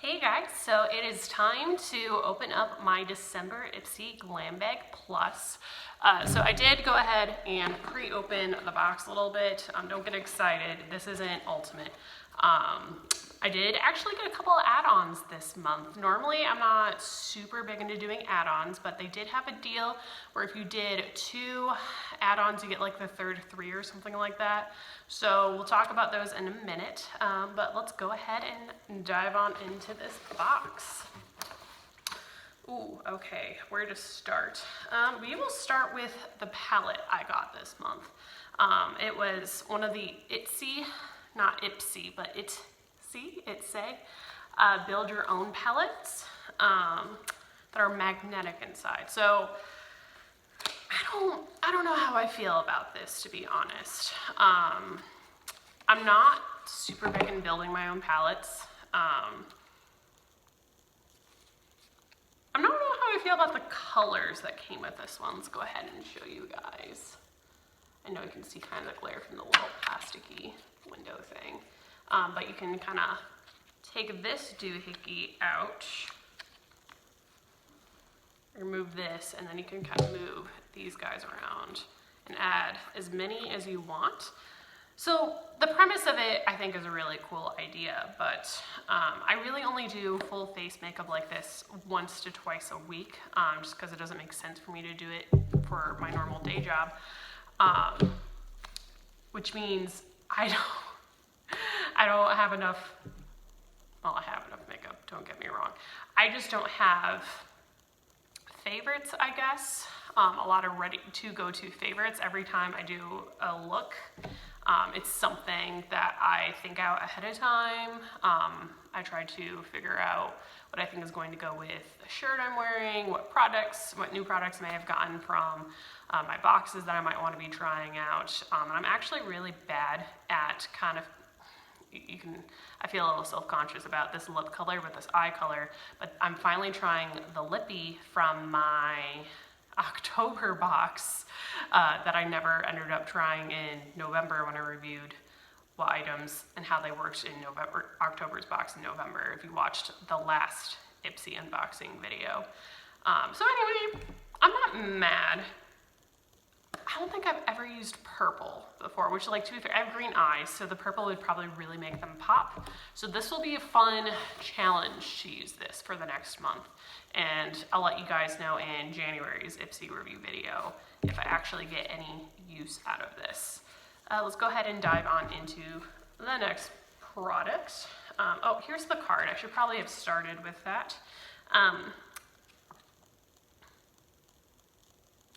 Hey guys, so it is time to open up my December Ipsy Glam Bag Plus. So I did go ahead and pre-open the box a little bit. Don't get excited, this isn't ultimate. I did actually get a couple of add-ons this month. Normally I'm not super big into doing add-ons, but they did have a deal where if you did 2 add-ons, you get like the third 3 or something like that. So we'll talk about those in a minute, but let's go ahead and dive on into this box. Ooh, okay, where to start? We will start with the palette I got this month. It was one of the Ipsy, not Ipsy, but Ipsy, build your own palettes that are magnetic inside. So I don't know how I feel about this, to be honest. I'm not super big in building my own palettes. I don't know how I feel about the colors that came with this one. Let's go ahead and show you guys. I know you can see kind of the glare from the little plasticky window thing, but you can kind of take this doohickey out, remove this, and then you can kind of move these guys around and add as many as you want. So the premise of it, I think, is a really cool idea, but I really only do full face makeup like this once to twice a week, just because it doesn't make sense for me to do it for my normal day job, which means I don't have enough. Well, I have enough makeup, don't get me wrong. I just don't have favorites, I guess. A lot of ready to go-to favorites. Every time I do a look, it's something that I think out ahead of time. I try to figure out what I think is going to go with the shirt I'm wearing, what new products I may have gotten from my boxes that I might want to be trying out. And I'm actually really bad at kind of, I feel a little self-conscious about this lip color with this eye color, but I'm finally trying the lippy from my October box that I never ended up trying in November when I reviewed what items and how they worked in October's box in November, if you watched the last Ipsy unboxing video. So anyway, I'm not mad. I don't think I've ever used purple before, which, like, to be fair, I have green eyes, so the purple would probably really make them pop. So this will be a fun challenge to use this for the next month. And I'll let you guys know in January's Ipsy review video if I actually get any use out of this. Let's go ahead and dive on into the next product. Oh, here's the card. I should probably have started with that.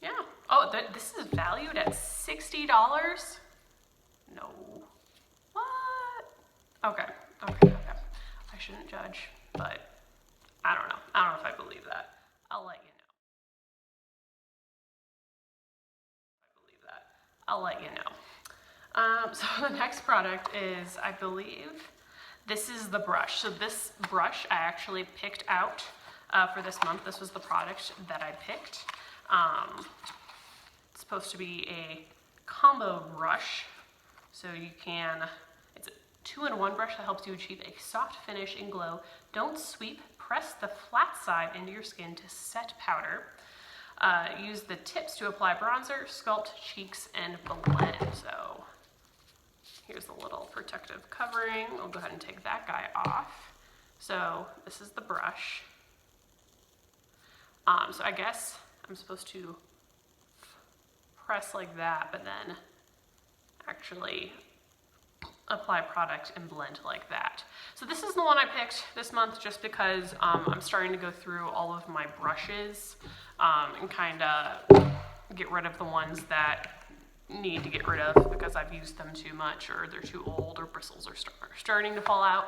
Yeah. Oh, this is valued at $60? No. What? Okay. I shouldn't judge, but I don't know. I don't know if I believe that. I'll let you know. So the next product is, I believe, this is the brush. So this brush I actually picked out for this month. This was the product that I picked. It's supposed to be a combo brush, so it's a 2-in-1 brush that helps you achieve a soft finish and glow. Don't sweep, press the flat side into your skin to set powder. Use the tips to apply bronzer, sculpt cheeks, and blend. So here's a little protective covering. I'll go ahead and take that guy off. So this is the brush. So I guess I'm supposed to press like that, but then actually apply product and blend like that. So this is the one I picked this month just because I'm starting to go through all of my brushes and kind of get rid of the ones that need to get rid of because I've used them too much, or they're too old, or bristles are starting to fall out.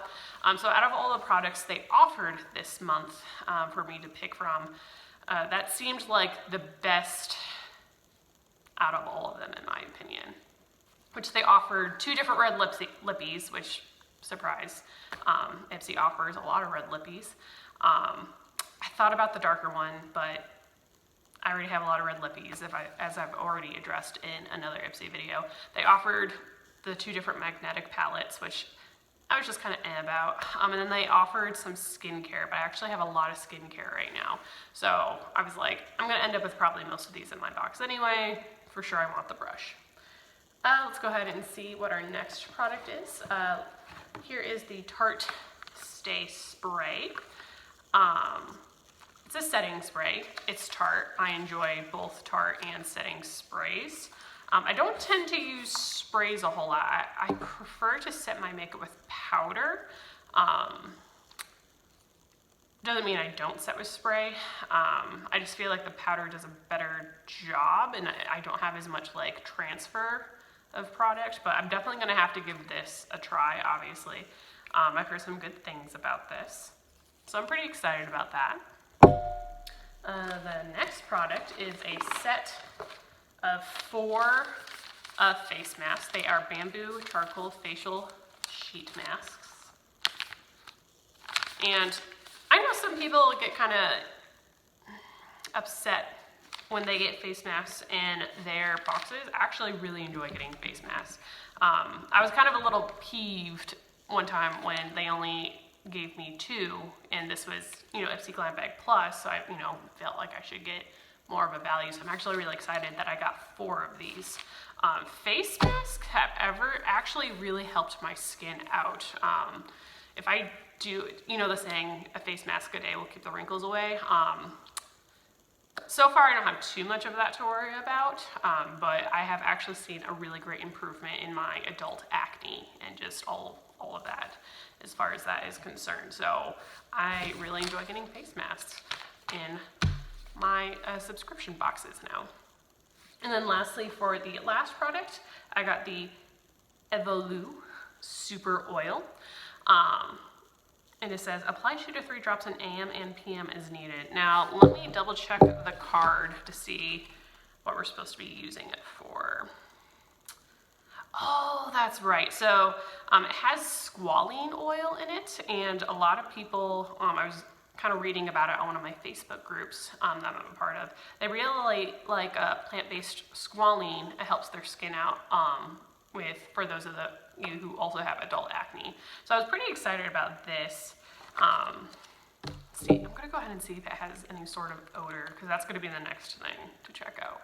So out of all the products they offered this month for me to pick from, that seemed like the best out of all of them, in my opinion. Which they offered 2 different red lippies, which, surprise, Ipsy offers a lot of red lippies. I thought about the darker one, but I already have a lot of red lippies, as I've already addressed in another Ipsy video. They offered the 2 different magnetic palettes, which I was just kind of about. And then they offered some skincare, but I actually have a lot of skincare right now. So I was like, I'm gonna end up with probably most of these in my box anyway. For sure I want the brush. Let's go ahead and see what our next product is. Here is the Tarte Stay Spray. It's a setting spray. It's Tarte. I enjoy both Tarte and setting sprays. I don't tend to use sprays a whole lot. I prefer to set my makeup with powder. Doesn't mean I don't set with spray. I just feel like the powder does a better job and I don't have as much like transfer of product, but I'm definitely gonna have to give this a try, obviously. I've heard some good things about this, so I'm pretty excited about that. The next product is a set of 4 face masks. They are bamboo charcoal facial sheet masks. And I know some people get kind of upset when they get face masks in their boxes. I actually really enjoy getting face masks. I was kind of a little peeved one time when they only gave me 2, and this was, Ipsy Glam Bag Plus, so I, felt like I should get more of a value. So I'm actually really excited that I got 4 of these. Face masks have actually really helped my skin out. If I do, the saying, a face mask a day will keep the wrinkles away. So far I don't have too much of that to worry about, but I have actually seen a really great improvement in my adult acne and just all of that as far as that is concerned. So I really enjoy getting face masks in my subscription boxes now. And then lastly, for the last product, I got the Evolu Super Oil. And it says, apply 2 to 3 drops in AM and PM as needed. Now, let me double check the card to see what we're supposed to be using it for. Oh, that's right. So it has squalene oil in it, and a lot of people, I was kind of reading about it on one of my Facebook groups that I'm a part of. They really like plant-based squalene. It helps their skin out for those of you who also have adult acne. So I was pretty excited about this. Let's see, I'm gonna go ahead and see if it has any sort of odor, because that's gonna be the next thing to check out.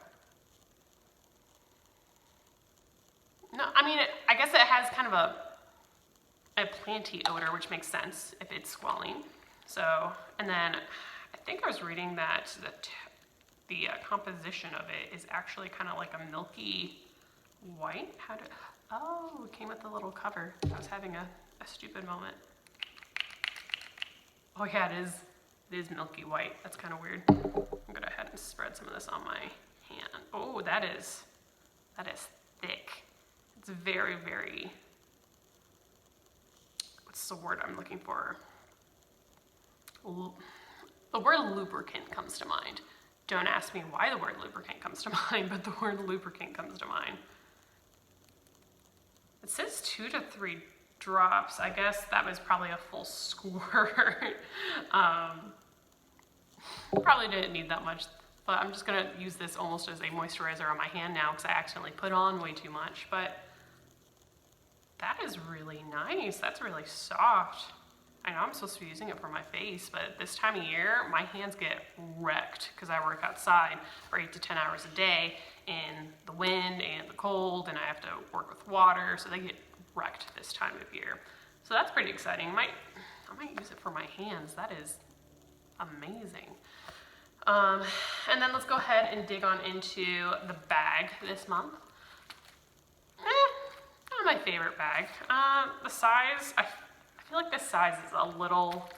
No, I mean, I guess it has kind of a planty odor, which makes sense if it's squalene. So, and then I think I was reading that the composition of it is actually kind of like a milky white. Oh, it came with a little cover. I was having a stupid moment. Oh yeah, it is milky white. That's kind of weird. I'm gonna go ahead and spread some of this on my hand. Oh, that is thick. It's very, very, what's the word I'm looking for? The word lubricant comes to mind. Don't ask me why the word lubricant comes to mind, but the word lubricant comes to mind. It says 2 to 3 drops. I guess that was probably a full squirt. Probably didn't need that much, but I'm just gonna use this almost as a moisturizer on my hand now because I accidentally put on way too much, but that is really nice. That's really soft. I know I'm supposed to be using it for my face, but this time of year, my hands get wrecked because I work outside for 8 to 10 hours a day in the wind and the cold, and I have to work with water, so they get wrecked this time of year. So that's pretty exciting. I might use it for my hands. That is amazing. And then let's go ahead and dig on into the bag this month. Not my favorite bag. The size, I feel like this size is a little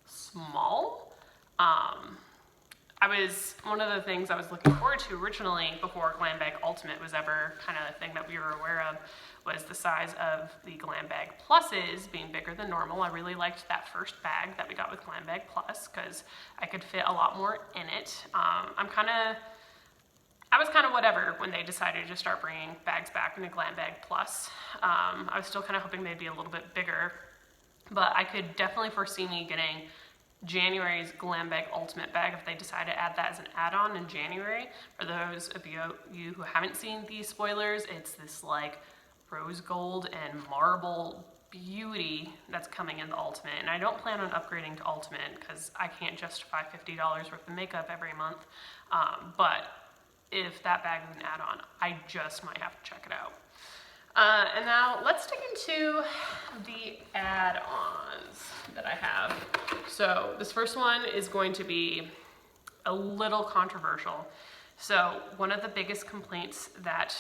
small. One of the things I was looking forward to originally before Glam Bag Ultimate was ever kind of a thing that we were aware of was the size of the Glam Bag Pluses being bigger than normal. I really liked that first bag that we got with Glam Bag Plus because I could fit a lot more in it. I was kind of whatever when they decided to start bringing bags back into Glam Bag Plus. I was still kind of hoping they'd be a little bit bigger, but I could definitely foresee me getting January's Glam Bag Ultimate bag if they decide to add that as an add-on in January. For those of you who haven't seen these spoilers, it's this like rose gold and marble beauty that's coming in the Ultimate, and I don't plan on upgrading to Ultimate because I can't justify $50 worth of makeup every month, but if that bag is an add-on, I just might have to check it out. And now let's dig into the add-ons that I have. So this first one is going to be a little controversial. So one of the biggest complaints that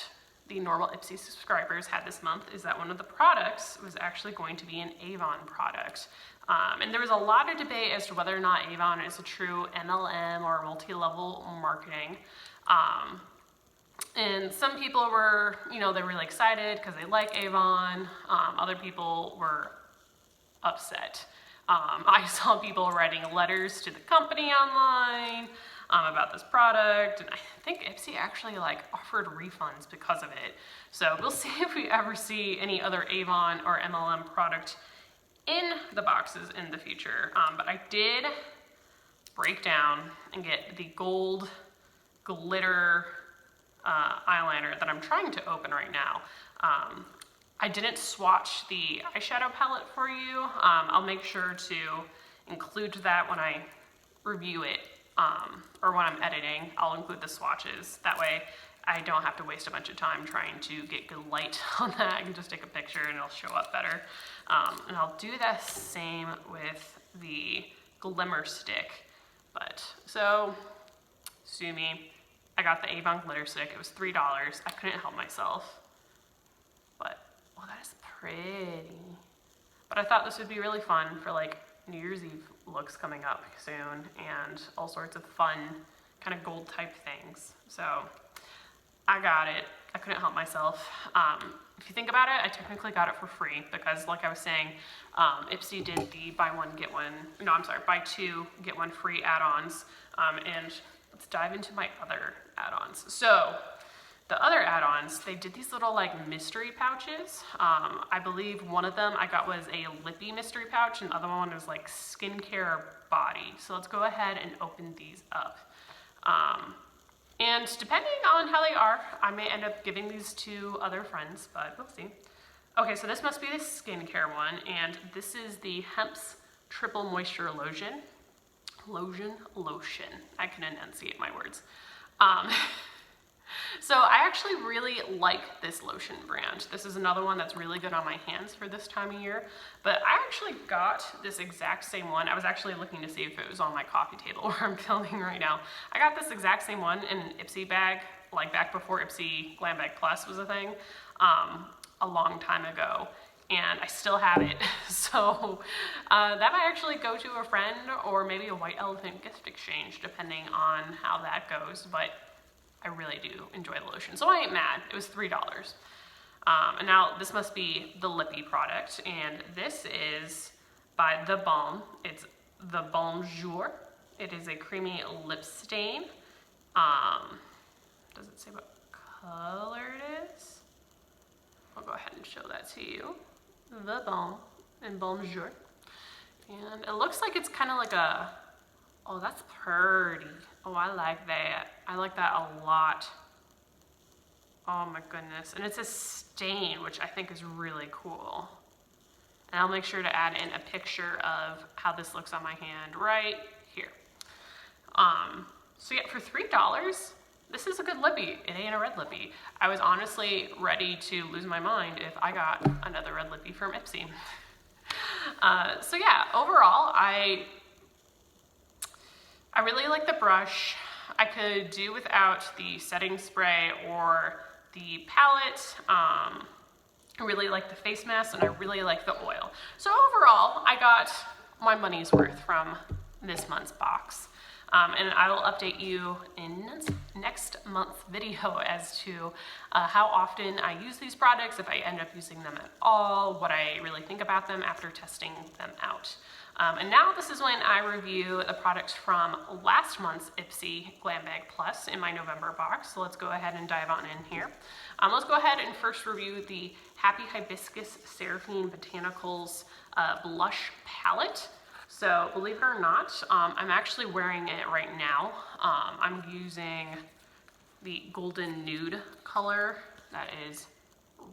the normal Ipsy subscribers had this month is that one of the products was actually going to be an Avon product. And there was a lot of debate as to whether or not Avon is a true MLM or multi-level marketing. And some people were, you know, they were really excited because they like Avon. Other people were upset. I saw people writing letters to the company online about this product, and I think Ipsy actually like offered refunds because of it. So we'll see if we ever see any other Avon or MLM product in the boxes in the future. But I did break down and get the gold glitter eyeliner that I'm trying to open right now. I didn't swatch the eyeshadow palette for you. I'll make sure to include that when I review it, or when I'm editing. I'll include the swatches. That way I don't have to waste a bunch of time trying to get good light on that. I can just take a picture and it'll show up better. And I'll do the same with the glimmer stick. But so, sue me. I got the Avon glitter stick. It was $3. I couldn't help myself. But, well, that is pretty. But I thought this would be really fun for like New Year's Eve looks coming up soon and all sorts of fun kind of gold type things. So I got it. I couldn't help myself. If you think about it, I technically got it for free because, like I was saying, Ipsy did the buy two, get one free add-ons. And let's dive into my other add-ons. So the other add-ons, they did these little like mystery pouches. I believe one of them I got was a lippy mystery pouch and the other one was like skincare body. So let's go ahead and open these up. And depending on how they are, I may end up giving these to other friends, but we'll see. Okay, so this must be the skincare one, and this is the Hemp's Triple Moisture Lotion. Lotion. I can enunciate my words. So I actually really like this lotion brand. This is another one that's really good on my hands for this time of year. But I actually got this exact same one. I was actually looking to see if it was on my coffee table where I'm filming right now. I got this exact same one in an Ipsy bag, like back before Ipsy Glam Bag Plus was a thing, a long time ago. And I still have it. So that might actually go to a friend or maybe a white elephant gift exchange, depending on how that goes. But I really do enjoy the lotion, so I ain't mad. It was $3. And now this must be the lippy product, and this is by The Balm. It's the Bonjour. It is a creamy lip stain. Does it say what color it is? I'll go ahead and show that to you. The Balm and Bonjour. And it looks like it's kind of like a, oh, that's pretty. Oh, I like that. I like that a lot. Oh my goodness. And it's a stain, which I think is really cool. And I'll make sure to add in a picture of how this looks on my hand right here. So yeah, for $3, this is a good lippy. It ain't a red lippy. I was honestly ready to lose my mind if I got another red lippy from Ipsy. So yeah, overall, I really like the brush. I could do without the setting spray or the palette. I really like the face mask and I really like the oil. So overall, I got my money's worth from this month's box. And I will update you in next month's video as to how often I use these products, if I end up using them at all, what I really think about them after testing them out. And now this is when I review the products from last month's Ipsy Glam Bag Plus in my November box. So let's go ahead and dive on in here. Let's go ahead and first review the Happy Hibiscus Seraphine Botanicals Blush Palette. So believe it or not, I'm actually wearing it right now. I'm using the golden nude color that is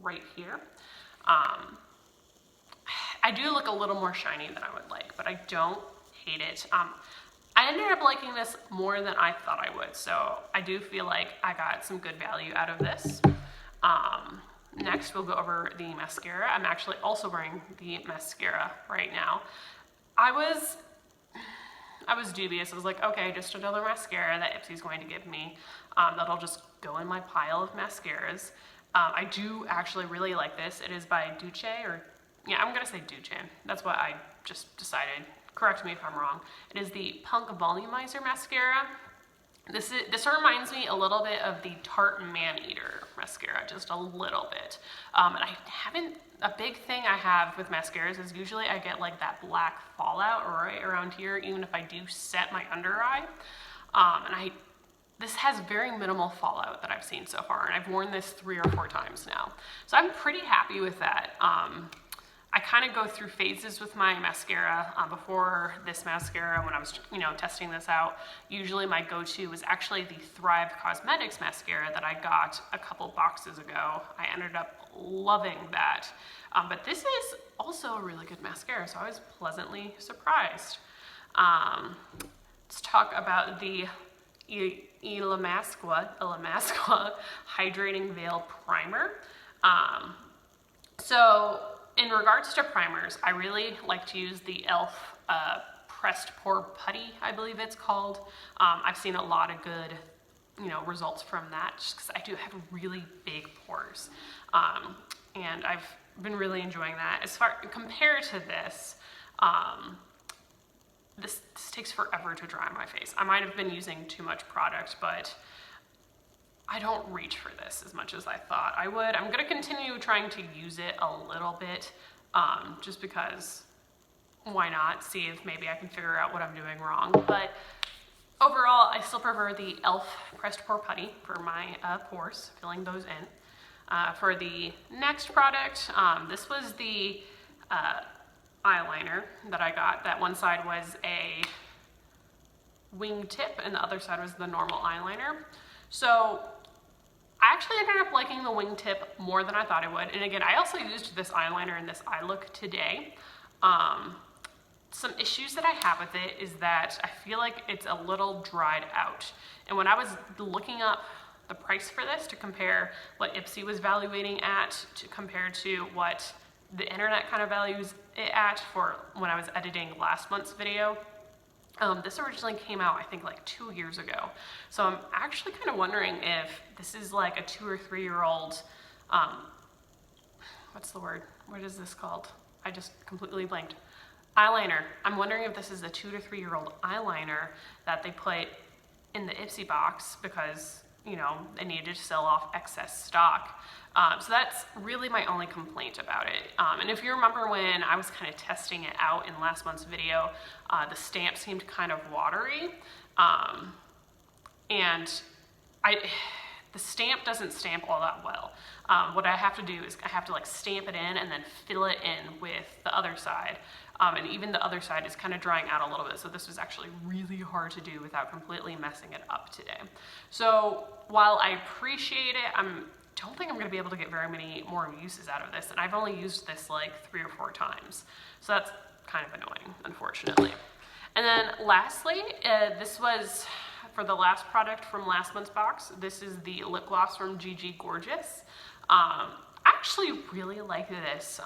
right here. I do look a little more shiny than I would like, but I don't hate it. I ended up liking this more than I thought I would, so I do feel like I got some good value out of this. Next, we'll go over the mascara. I'm actually also wearing the mascara right now. I was dubious. I was like, okay, just another mascara that Ipsy's going to give me. That'll just go in my pile of mascaras. I do actually really like this. It is by Duce, yeah, I'm gonna say Duce. That's what I just decided. Correct me if I'm wrong. It is the Punk Volumizer Mascara. This reminds me a little bit of the Tarte Maneater mascara, just a little bit. And a big thing I have with mascaras is usually I get like that black fallout right around here, even if I do set my under eye. This has very minimal fallout that I've seen so far, and I've worn this 3 or 4 times now. So I'm pretty happy with that. I kind of go through phases with my mascara. Before this mascara, when I was testing this out, usually my go-to was actually the Thrive Cosmetics mascara that I got a couple boxes ago. I ended up loving that. But this is also a really good mascara, so I was pleasantly surprised. Let's talk about the Illamasqua Hydrating Veil Primer. So in regards to primers, I really like to use the e.l.f. Pressed Pore Putty, I believe it's called. I've seen a lot of good, results from that, just because I do have really big pores, and I've been really enjoying that. As far compared to this, this takes forever to dry on my face. I might have been using too much product, but I don't reach for this as much as I thought I would. I'm gonna continue trying to use it a little bit, just because why not? See if maybe I can figure out what I'm doing wrong. But overall, I still prefer the e.l.f. Pressed Pore Putty for my pores, filling those in. For the next product, this was the eyeliner that I got. That one side was a wingtip and the other side was the normal eyeliner. So I actually ended up liking the wingtip more than I thought I would. And again, I also used this eyeliner in this eye look today. Some issues that I have with it is that I feel like it's a little dried out. And when I was looking up the price for this to compare what Ipsy was valuing at compared to what the internet kind of values it at for when I was editing last month's video, this originally came out, I think, like 2 years ago. So I'm actually kind of wondering if this is like a 2 or 3 year old, what's the word? What is this called? I just completely blanked. Eyeliner. I'm wondering if this is a 2 to 3 year old eyeliner that they put in the Ipsy box because, they needed to sell off excess stock. So that's really my only complaint about it. And if you remember when I was kind of testing it out in last month's video, the stamp seemed kind of watery. And the stamp doesn't stamp all that well. What I have to do is I have to like stamp it in and then fill it in with the other side. And even the other side is kind of drying out a little bit. So this was actually really hard to do without completely messing it up today. So while I appreciate it, don't think I'm going to be able to get very many more uses out of this. And I've only used this like 3 or 4 times. So that's kind of annoying, unfortunately. And then lastly, this was for the last product from last month's box. This is the lip gloss from GG Gorgeous. I actually really like this.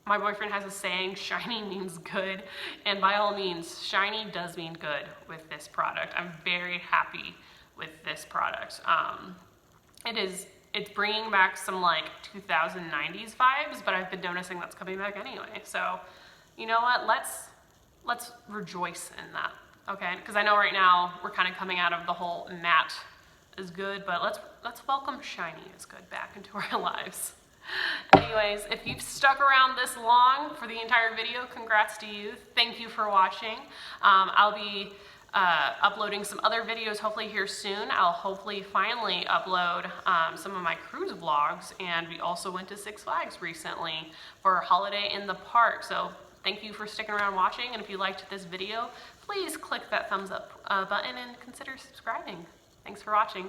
My boyfriend has a saying, shiny means good, and by all means, shiny does mean good with this product. I'm very happy with this product. It's bringing back some like 2090s vibes, but I've been noticing that's coming back anyway. So, you know what? Let's rejoice in that, okay? Because I know right now we're kind of coming out of the whole matte is good, but let's welcome shiny is good back into our lives. Anyways, if you've stuck around this long for the entire video, congrats to you. Thank you for watching. I'll be uploading some other videos hopefully here soon. I'll hopefully finally upload some of my cruise vlogs, and we also went to Six Flags recently for a holiday in the park. So thank you for sticking around watching, and if you liked this video, please click that thumbs up button and consider subscribing. Thanks for watching.